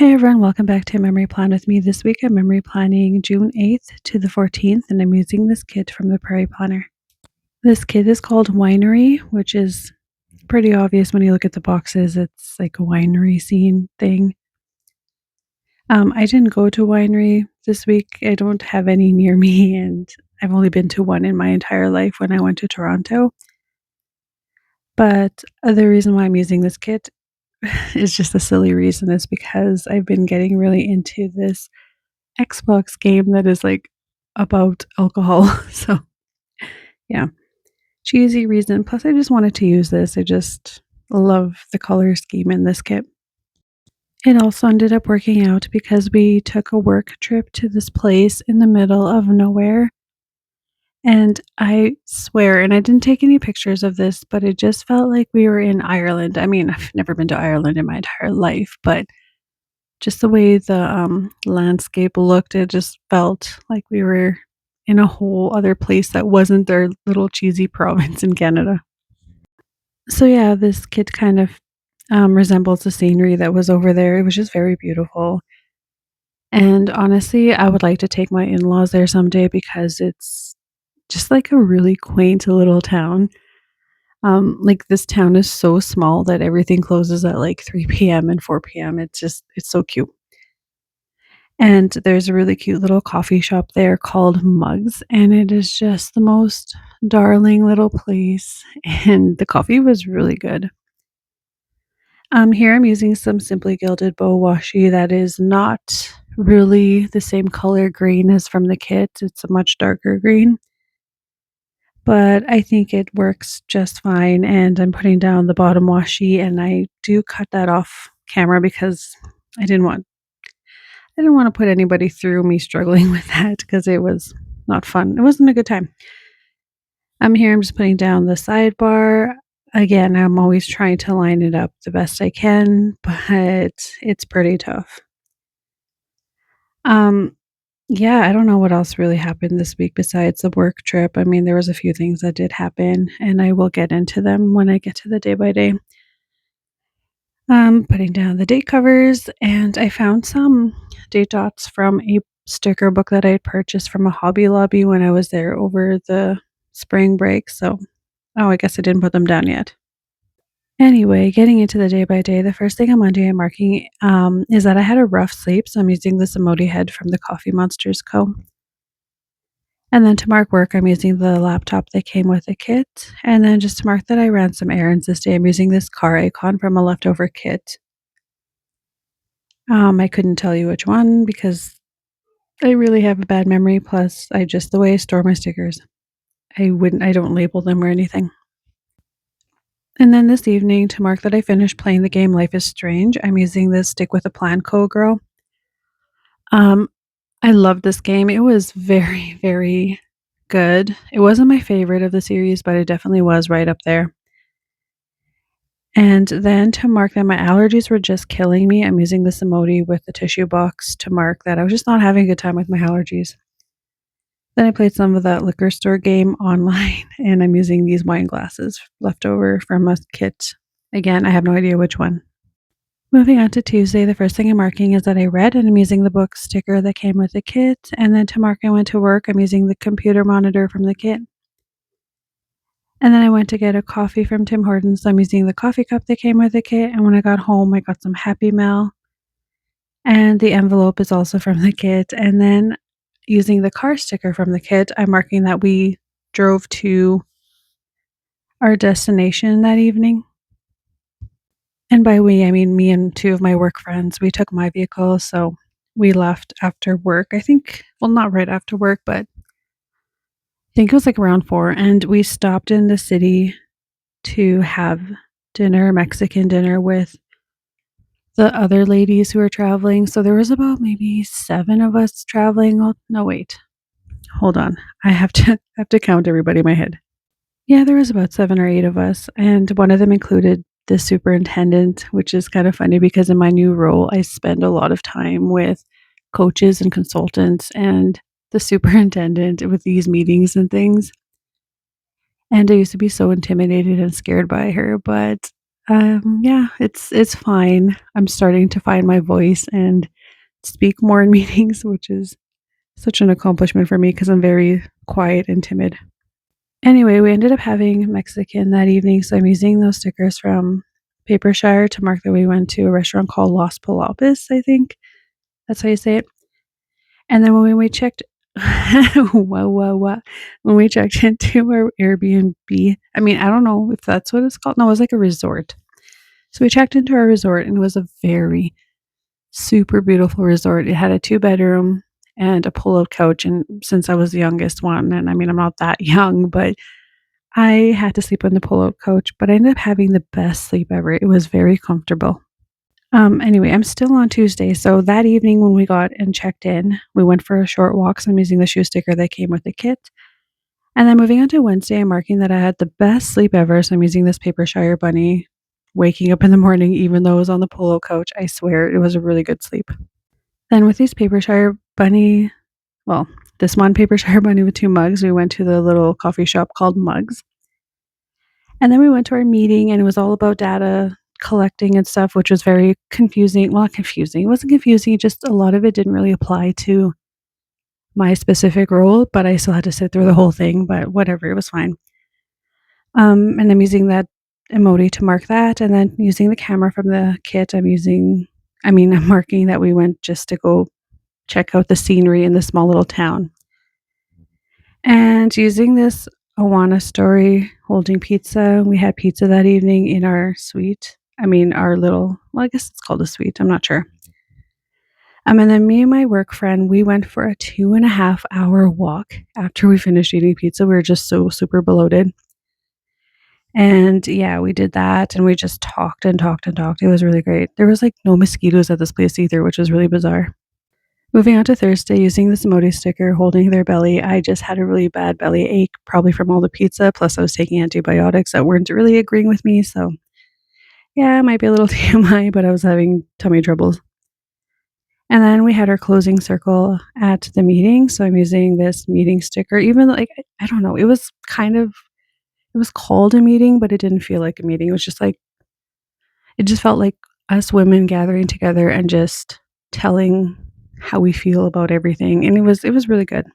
Hey everyone, welcome back to Memory Plan with me. This week I'm memory planning June 8th to the 14th, and I'm using this kit from the Prairie Planner. This kit is called Winery, which is pretty obvious when you look at the boxes. It's like a winery scene thing. I didn't go to winery this week. I don't have any near me, and I've only been to one in my entire life when I went to Toronto. But the reason why I'm using this kit is just a silly reason is because I've been getting really into this Xbox game that is, like, about alcohol. So, yeah, cheesy reason, plus I just wanted to use this. I just love the color scheme in this kit. It also ended up working out because we took a work trip to this place in the middle of nowhere, and I swear and I didn't take any pictures of this, but it just felt like we were in Ireland. I mean, I've never been to Ireland in my entire life, but just the way the, landscape looked, it just felt like we were in a whole other place that wasn't their little cheesy province in Canada. So, yeah, this kid kind of, resembles the scenery that was over there. It was just very beautiful, and honestly, I would like to take my in-laws there someday because it's just like a really quaint little town. Like, this town is so small that everything closes at, like, 3 PM and 4 PM. It's so cute. And there's a really cute little coffee shop there called Mugs, and it is just the most darling little place, and the coffee was really good. Here I'm using some Simply Gilded Bow Washi that is not really the same color green as from the kit. It's a much darker green, but I think it works just fine, and I'm putting down the bottom washi, and I do cut that off camera because I didn't want I didn't wanna put anybody through me struggling with that because it was not fun. It wasn't a good time. I'm here, I'm just putting down the sidebar. Again, I'm always trying to line it up the best I can, but it's pretty tough. Um, yeah, I don't know what else really happened this week besides the work trip. I mean, there was a few things that did happen, and I will get into them when I get to the day by day. Putting down the date covers, and I found some date dots from a sticker book that I had purchased from a Hobby Lobby when I was there over the spring break. So, oh, I guess I didn't put them down yet. Anyway, getting into the day by day, the first thing on Monday I'm marking is that I had a rough sleep. So I'm using this emoji head from the Coffee Monsters Co. And then to mark work, I'm using the laptop that came with the kit. And then just to mark that I ran some errands this day, I'm using this car icon from a leftover kit. I couldn't tell you which one because I really have a bad memory. Plus, I just the way I store my stickers, I don't label them or anything. And then this evening, to mark that I finished playing the game Life is Strange, I'm using this Stick with a Plan Co. Girl. Um, I love this game. It was very, very good. It wasn't my favorite of the series, but it definitely was right up there. And then to mark that my allergies were just killing me, I'm using this emoji with the tissue box to mark that I was just not having a good time with my allergies. Then I played some of that liquor store game online, and I'm using these wine glasses left over from a kit. Again, I have no idea which one. Moving on to Tuesday, the first thing I'm marking is that I read, and I'm using the book sticker that came with the kit. And then to mark I went to work, I'm using the computer monitor from the kit. And then I went to get a coffee from Tim Hortons, so I'm using the coffee cup that came with the kit. And when I got home, I got some Happy Mail, and the envelope is also from the kit. And then using the car sticker from the kit, I'm marking that we drove to our destination that evening. And by we, I mean me and two of my work friends. We took my vehicle, so we left after work. I think, well, not right after work, but I think it was like around 4, and we stopped in the city to have dinner, Mexican dinner with the other ladies who were traveling. So there was about maybe 7 of us traveling. Oh, no, wait. Hold on. I have to count everybody in my head. Yeah, there was about 7 or 8 of us, and one of them included the superintendent, which is kind of funny because in my new role, I spend a lot of time with coaches and consultants and the superintendent with these meetings and things. And I used to be so intimidated and scared by her, but Yeah, it's fine. I'm starting to find my voice and speak more in meetings, which is such an accomplishment for me because I'm very quiet and timid. Anyway, we ended up having Mexican that evening, so I'm using those stickers from Papershire to mark that we went to a restaurant called Los Palapis, I think that's how you say it. And then when we checked whoa. When we checked into our Airbnb, I mean, I don't know if that's what it's called. No, it was like a resort. So we checked into our resort and it was a very super beautiful resort. It had a two-bedroom and a pull-out couch, and since I was the youngest one, and I mean, I'm not that young, but I had to sleep on the pull-out couch, but I ended up having the best sleep ever. It was very comfortable. Anyway, I'm still on Tuesday. So that evening when we got and checked in, we went for a short walk. So I'm using the shoe sticker that came with the kit. And then moving on to Wednesday, I'm marking that I had the best sleep ever. So I'm using this Papershire bunny, waking up in the morning, even though it was on the polo couch. I swear it was a really good sleep. Then with these Papershire bunny, well, this one Papershire bunny with two mugs, we went to the little coffee shop called Mugs. And then we went to our meeting and it was all about data collecting and stuff, which was very confusing. Well, not confusing. It wasn't confusing, just a lot of it didn't really apply to my specific role, but I still had to sit through the whole thing, but whatever, it was fine. And I'm using that emoji to mark that, and then using the camera from the kit, I'm marking that we went just to go check out the scenery in this small little town. And using this Awana story holding pizza, we had pizza that evening in our suite. Our little, well, I guess it's called a suite. I'm not sure. And then me and my work friend, we went for a 2.5 hour walk after we finished eating pizza. We were just so super bloated. And yeah, we did that and we just talked and talked and talked. It was really great. There was like no mosquitoes at this place either, which was really bizarre. Moving on to Thursday, using this emoji sticker holding their belly, I just had a really bad belly ache, probably from all the pizza. Plus, I was taking antibiotics that weren't really agreeing with me. So, yeah, it might be a little TMI, but I was having tummy troubles. And then we had our closing circle at the meeting. So, I'm using this meeting sticker, even though, like, I don't know, it was called a meeting, but it didn't feel like a meeting. It was just like, it just felt like us women gathering together and just telling how we feel about everything. And it was really good.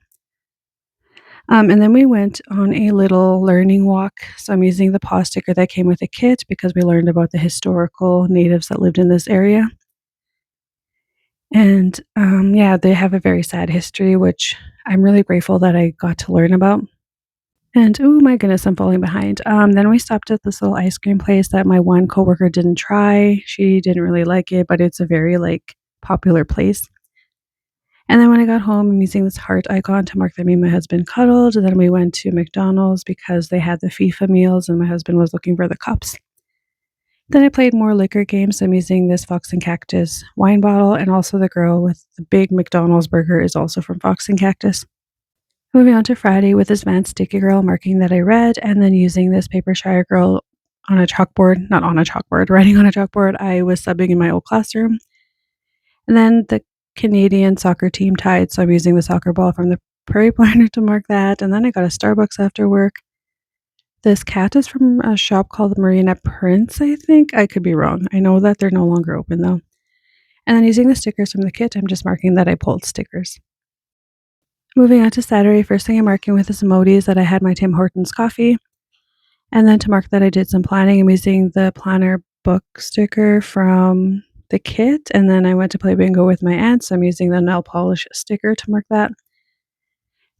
And then we went on a little learning walk. So I'm using the paw sticker that came with the kit because we learned about the historical natives that lived in this area. And yeah, they have a very sad history, which I'm really grateful that I got to learn about. And oh my goodness, I'm falling behind. Then we stopped at this little ice cream place that my one coworker didn't try. She didn't really like it, but it's a very like popular place. And then when I got home, I'm using this heart icon to mark that me and my husband cuddled. And then we went to McDonald's because they had the FIFA meals and my husband was looking for the cups. Then I played more liquor games. So I'm using this Fox and Cactus wine bottle, and also the girl with the big McDonald's burger is also from Fox and Cactus. Moving on to Friday with this Van Sticky Girl marking that I read, and then using this Papershire Girl on a chalkboard, not on a chalkboard, writing on a chalkboard. I was subbing in my old classroom. And then the Canadian soccer team tied, so I'm using the soccer ball from the Prairie planner to mark that. And then I got a Starbucks after work. This cat is from a shop called Marina Prince, I think. I could be wrong. I know that they're no longer open though. And then using the stickers from the kit, I'm just marking that I pulled stickers. Moving on to Saturday, first thing I'm marking with this emoji is that I had my Tim Hortons coffee. And then to mark that I did some planning, I'm using the planner book sticker from the kit. And then I went to play bingo with my aunt, so I'm using the nail polish sticker to mark that.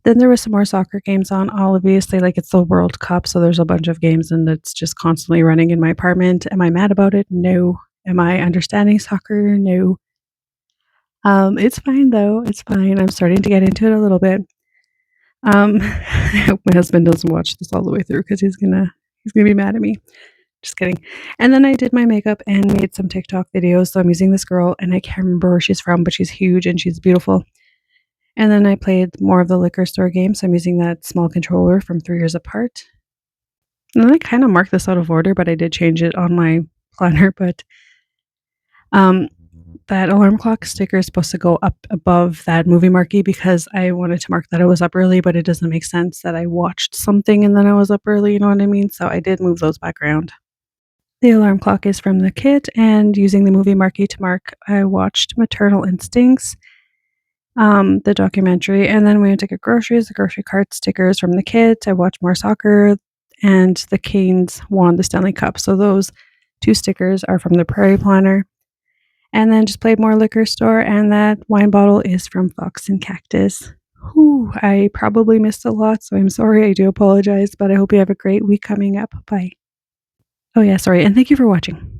Then there was some more soccer games on, obviously, like it's the World Cup, so there's a bunch of games and it's just constantly running in my apartment. Am I mad about it? No. Am I understanding soccer? No. It's fine though. It's fine. I'm starting to get into it a little bit. I hope my husband doesn't watch this all the way through because he's gonna be mad at me. Just kidding. And then I did my makeup and made some TikTok videos. So I'm using this girl, and I can't remember where she's from, but she's huge and she's beautiful. And then I played more of the liquor store game. So I'm using that small controller from 3 Years Apart. And then I kind of marked this out of order, but I did change it on my planner. But um, that alarm clock sticker is supposed to go up above that movie marquee because I wanted to mark that I was up early, but it doesn't make sense that I watched something and then I was up early. You know what I mean? So I did move those back around. The alarm clock is from the kit, and using the movie Marky to Mark, I watched Maternal Instincts, the documentary, and then we went to get groceries, the grocery cart stickers from the kit. I watched more soccer, and the Canes won the Stanley Cup. So those 2 stickers are from the Prairie Planner. And then just played more liquor store, and that wine bottle is from Fox and Cactus. Whew, I probably missed a lot, so I'm sorry. I do apologize, but I hope you have a great week coming up. Bye. Oh, yeah, sorry, and thank you for watching.